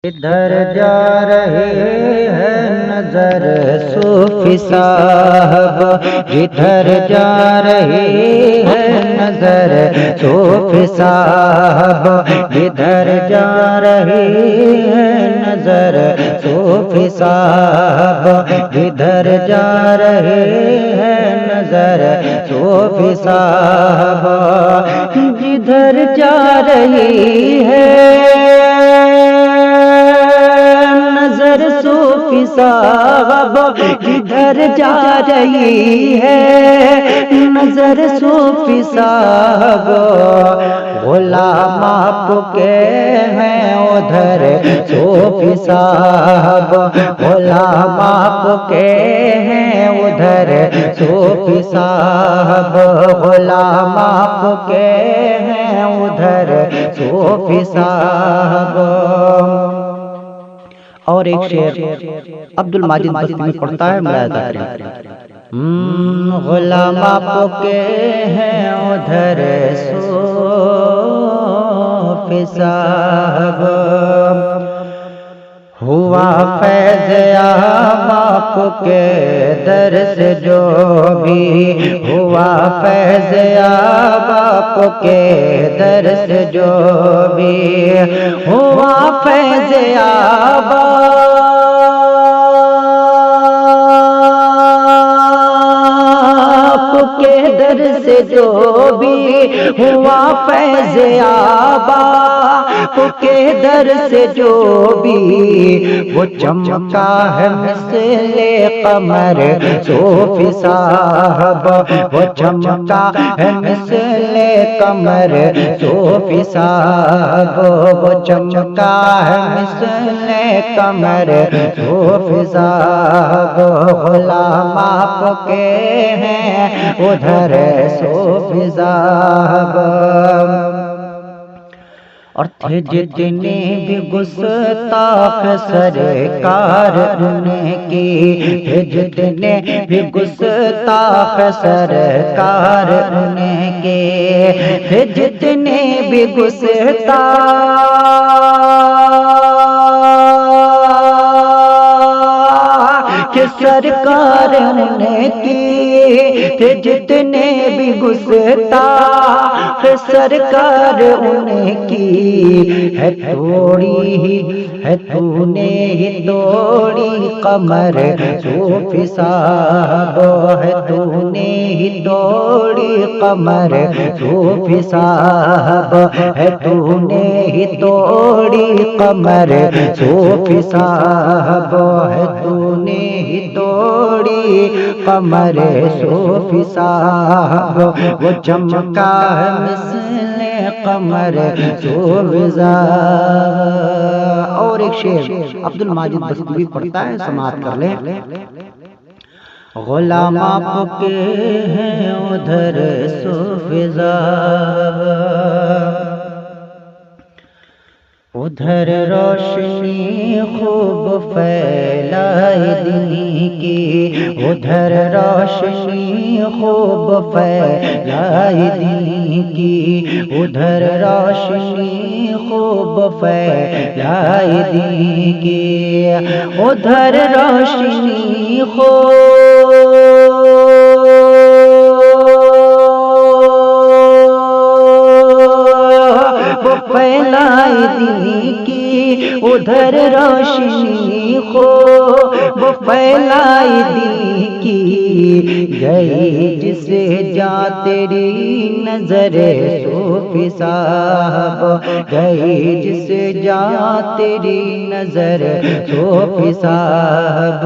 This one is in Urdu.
ادھر جا رہے ہیں نظر صوفی صاحب، جدھر جا رہے ہیں نظر صوفی صاحب، جدھر جا رہے ہیں نظر صوفی صاحب، جدھر جا رہے ہیں نظر صوفی صاحب، جدھر جا رہی ہے نظر صوفی صاحب، جدھر جا رہی ہے نظر صوفی صاحب، غلام آپ کے ہیں ادھر صوفی صاحب، غلام آپ کے ہیں ادھر صوفی صاحب، غلام آپ کے ہیں ادھر صوفی صاحب۔ اور ایک شعر عبد الماجد بستمی پڑھتا ہے، ملاحظہ کریں۔ غلام آپ کے ہیں ادھر صوفی صاحب، ہوا فیض آپ کے در سے جو بھی، ہوا فیض آپ کے در سے جو بھی، ہوا فیض آپ کے در سے جو بھی، ہوا فیض آپ کے در سے جو بھی، وہ چمکا ہے مثل قمر صوفی صاحب، وہ چمکا ہے مثل قمر صوفی صاحب، وہ چمکا ہے مثل قمر صوفی صاحب، غلام آپ کے ہیں ادھر صوفی صاحب۔ اور تھے جتنے بھی گستاخ سرکار ان کی، تھے جتنے بھی گستاخ سرکار ان کے، تھے جتنے بھی گستاخ سرکار ان کی، تھے جتنے بھی گستاخ سرکار ان کی، ہے توڑی ہی ہے تو نے ہی توڑی قمر صوفی صاحب، ہے تو نے ہی توڑی قمر صوفی صاحب، ہے تو نے ہی توڑی قمر صوفی صاحب، ہے تو نے ہی توڑی قمر صوفی صاحب، وہ چمکا ہے مثل قمر صوفی صاحب۔ اور ایک شعر عبد الماجد بستمی پڑھتا ہے، سماعت کر لیں۔ غلام آپ کے ہیں ادھر صوفی صاحب، ادھر روشنی خوب پھیلائی دین کی، ادھر روشنی خوب پھیلائی دین کی، ادھر روشنی خوب پھیلائی دین کی، ادھر روشنی خوب پھیلائی دین کی، ادھر روشنی خوب پھیلائی دین کی، گئی جسے جا تیری نظر صوفی صاحب، گئی جسے جا تیری نظر صوفی صاحب۔